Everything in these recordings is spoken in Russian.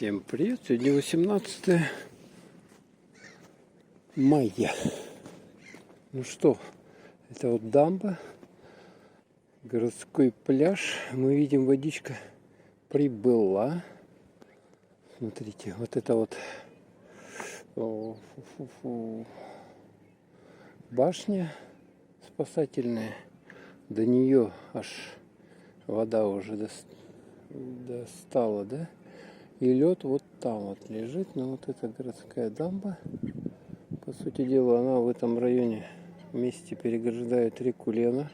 Всем привет! Сегодня 18 мая. Ну что, это вот дамба, городской пляж. Мы видим, водичка прибыла. Смотрите, вот это вот башня спасательная. До нее аж вода уже достала, да? И лед вот там вот лежит, но вот эта городская дамба, по сути дела, она в этом районе месте переграждает реку Лена.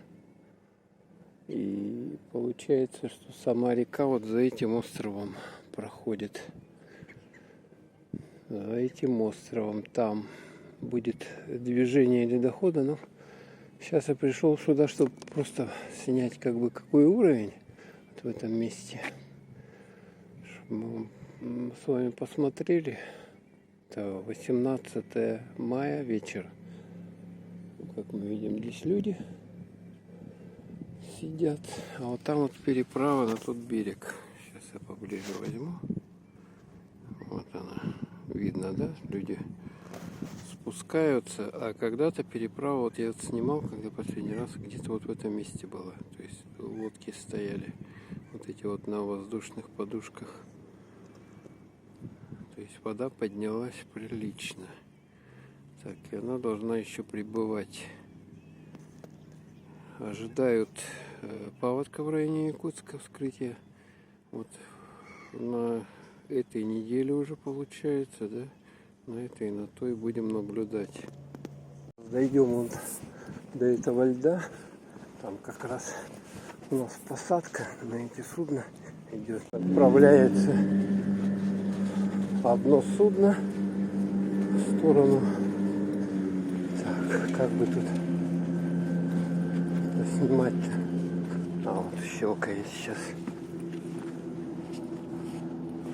И получается, что сама река вот за этим островом проходит. За этим островом там будет движение ледохода, но сейчас я пришел сюда, чтобы просто снять как бы какой уровень вот в этом месте. Мы с вами посмотрели. Это 18 мая, вечер. Как мы видим, здесь люди сидят. А вот там вот переправа на тот берег. Сейчас я поближе возьму. Вот она. Видно, да? Люди спускаются. А когда-то переправа, вот я вот снимал, когда последний раз, где-то вот в этом месте была. То есть лодки стояли. Вот эти вот на воздушных подушках. То есть вода поднялась прилично. Так, и она должна еще прибывать. Ожидают паводка в районе Якутска, вскрытия. Вот на этой неделе уже получается, да? На этой и на той будем наблюдать. Дойдем вот до этого льда. Там как раз у нас посадка на эти судна идет. Отправляется одно судно в сторону. Так, как бы тут снимать-то? А вот щелкает сейчас.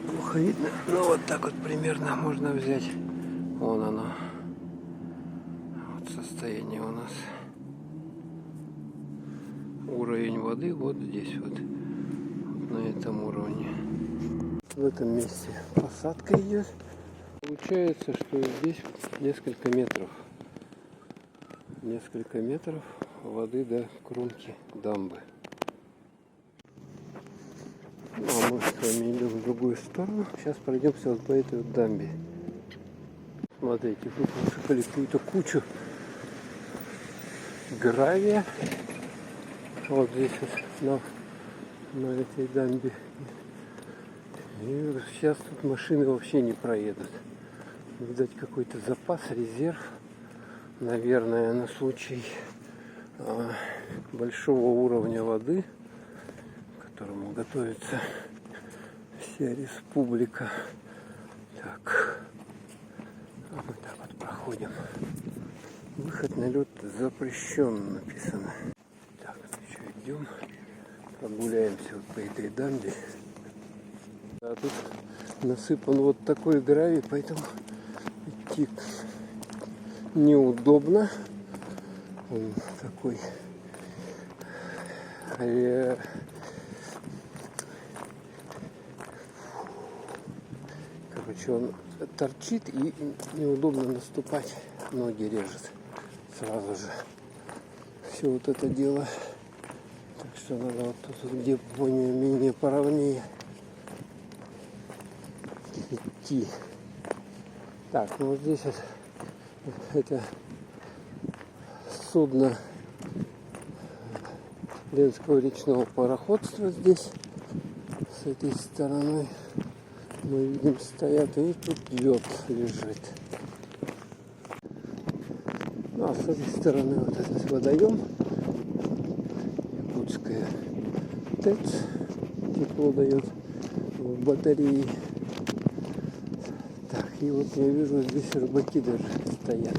Плохо видно. Ну вот так вот примерно можно взять. Вон оно. Вот состояние у нас. Уровень воды вот здесь вот. На этом уровне. В этом месте посадка идет. Получается, что здесь несколько метров воды до кромки дамбы. Ну, а мы с вами идем в другую сторону. Сейчас пройдемся вот по этой вот дамбе. Смотрите, тут насыпали какую-то кучу гравия. Вот здесь вот на этой дамбе. И сейчас тут машины вообще не проедут. Видать, какой-то запас, резерв, наверное, на случай большого уровня воды, к которому готовится вся республика. Так, а мы так вот проходим. Выход на лед запрещен, написано. Так, ну что, идем, прогуляемся вот по этой дамбе. А тут насыпан вот такой гравий, поэтому идти неудобно. Он такой короче, он торчит и неудобно наступать, ноги режет сразу же. Все вот это дело. Так что надо вот тут, где более-менее поровнее идти. Так, ну вот здесь вот это судно Ленского речного пароходства здесь. С этой стороны мы видим стоят, и тут лед лежит. Ну, а с этой стороны вот этот водоем, Якутская ТЭЦ, тепло дает в батарее. Так, и вот я вижу, здесь рыбаки даже стоят.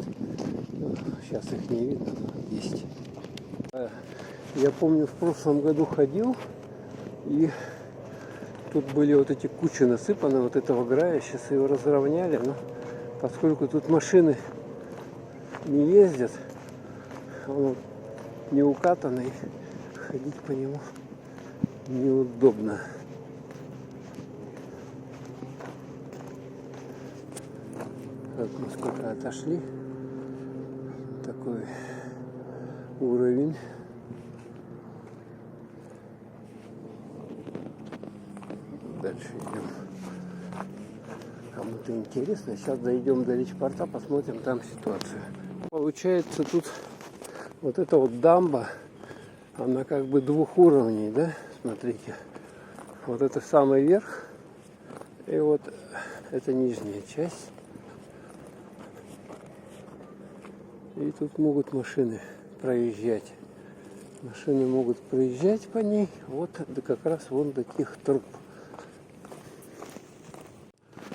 Ну, сейчас их не видно, но есть. Я помню, в прошлом году ходил, и тут были вот эти кучи насыпаны вот этого гравия. Сейчас его разровняли, но поскольку тут машины не ездят, он не укатанный, ходить по нему неудобно. Вот мы сколько отошли. Такой уровень. Дальше идем. Кому-то интересно. Сейчас дойдем до речпорта, посмотрим там ситуацию. Получается, тут вот эта вот дамба, она как бы двух уровней, да? Смотрите. Вот это самый верх. И вот это нижняя часть. И тут могут машины проезжать. Машины могут проезжать по ней. Вот да как раз вон до тех труб.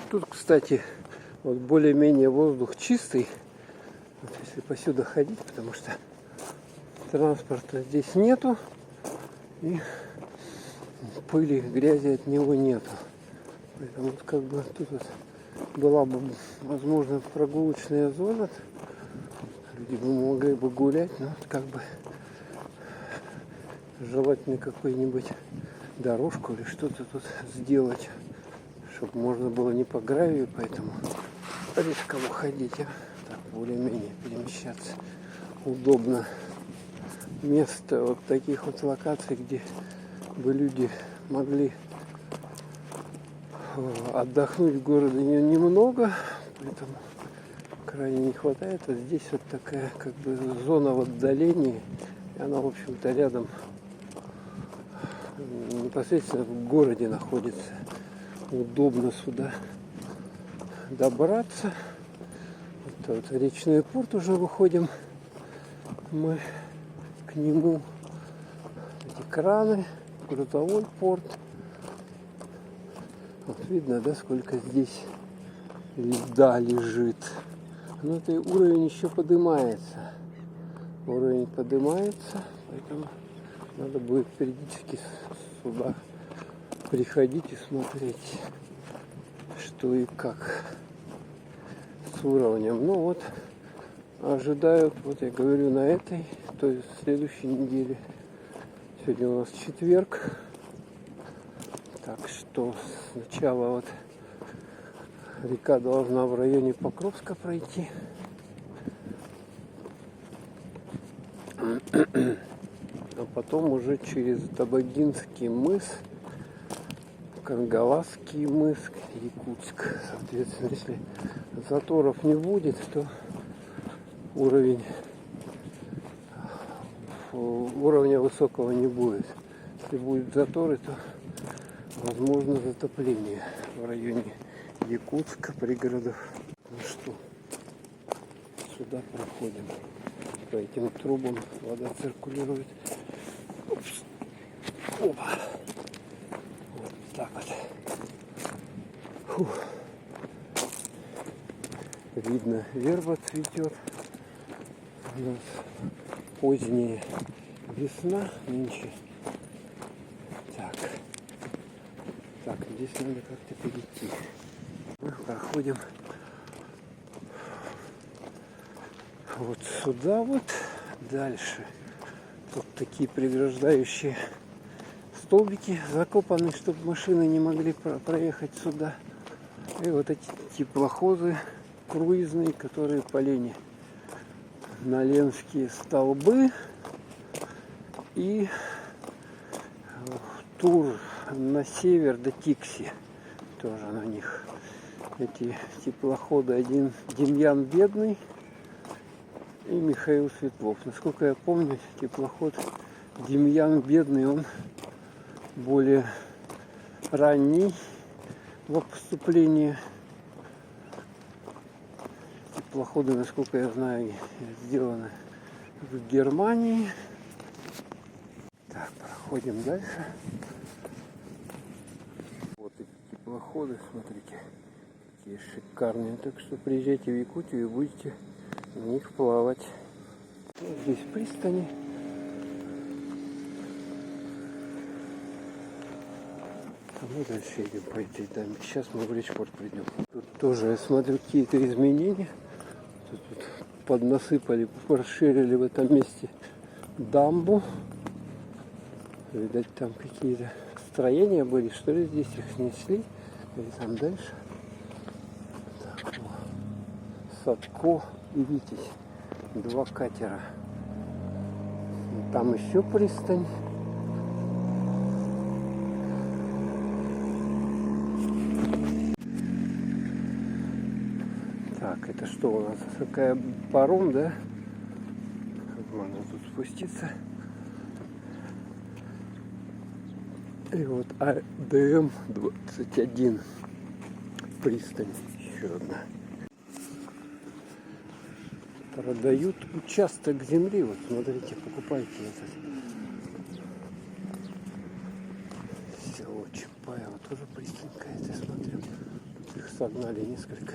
Тут, кстати, вот более-менее воздух чистый. Вот если посюда ходить, потому что транспорта здесь нету. И пыли, грязи от него нету. Поэтому вот как бы тут вот была бы, возможно, прогулочная зона. Люди бы могли бы гулять, но как бы желательно какую-нибудь дорожку или что-то тут сделать, чтобы можно было не по гравию, поэтому рисково ходить, а так более-менее перемещаться удобно. Место вот таких вот локаций, где бы люди могли отдохнуть в городе немного, поэтому крайне не хватает. А здесь вот такая как бы зона в отдалении, и она в общем-то рядом, непосредственно в городе находится. Удобно сюда добраться. Это вот речной порт, уже выходим мы к нему. Эти краны, грузовой порт. Вот видно, да, сколько здесь льда лежит. Но это уровень еще поднимается. Уровень поднимается, поэтому надо будет периодически сюда приходить и смотреть, что и как с уровнем. Ну вот, ожидают, вот я говорю, на этой, то есть следующей неделе. Сегодня у нас четверг. Так что сначала вот река должна в районе Покровска пройти. А потом уже через Табагинский мыс, Кангаласский мыс, Якутск. Соответственно, если заторов не будет, то уровня высокого не будет. Если будут заторы, то возможно затопление в районе Якутска, пригородов. Ну что, сюда проходим. По этим трубам вода циркулирует. Упс. Опа. Вот так вот. Фух. Видно, верба цветет. У нас поздняя весна нынче. Так, здесь надо как-то перейти. Мы проходим вот сюда вот. Дальше. Тут такие преграждающие столбики закопаны, чтобы машины не могли проехать сюда. И вот эти теплоходы круизные, которые по линии на Ленские столбы и тур на север до Тикси тоже на них. Эти теплоходы, один Демьян Бедный и Михаил Светлов. Насколько я помню, теплоход Демьян Бедный, он более ранний во поступлении. Теплоходы, насколько я знаю, сделаны в Германии. Так, проходим дальше. Вот эти теплоходы, смотрите, какие шикарные. Так что приезжайте в Якутию и будете в них плавать. Вот здесь пристани. А мы дальше едем по этой даме. Сейчас мы в речпорт придем. Тут тоже, я смотрю, какие-то изменения. Тут поднасыпали, расширили в этом месте дамбу. Видать, там какие-то строения были, что ли, здесь их снесли. Или там дальше. Так, Садко и Витязь. 2 катера. Там еще пристань. Так, это что у нас? Такая паром, да? Можно тут спуститься. И вот АДМ-21 пристань. Еще одна. Продают участок земли. Вот смотрите, покупайте этот. Село Чапаево. Тоже пристань какая-то, смотрю. Тут их согнали несколько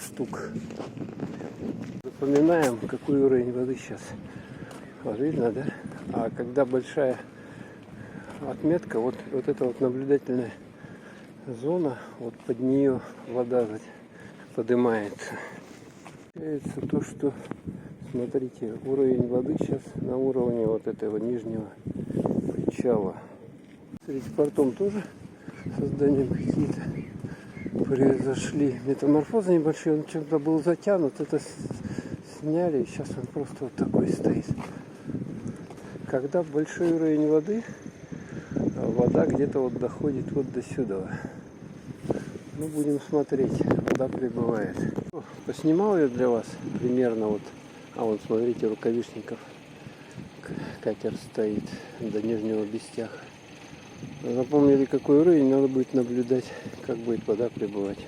штук. Запоминаем, какой уровень воды сейчас. Вот видно, да? А когда большая отметка, вот эта вот наблюдательная зона, вот под нее вода поднимается. Получается то, что, смотрите, уровень воды сейчас на уровне вот этого нижнего причала. Смотрите, портом тоже созданием какие-то произошли метаморфозы небольшие. Он чем-то был затянут, это сняли, и сейчас он просто вот такой стоит. Когда большой уровень воды, вода где-то вот доходит вот до сюда. Ну, будем смотреть, вода прибывает. Поснимал я для вас примерно вот. А вот смотрите, Рукавишников катер стоит до Нижнего Бестяха. Запомнили, какой уровень, надо будет наблюдать, как будет вода прибывать.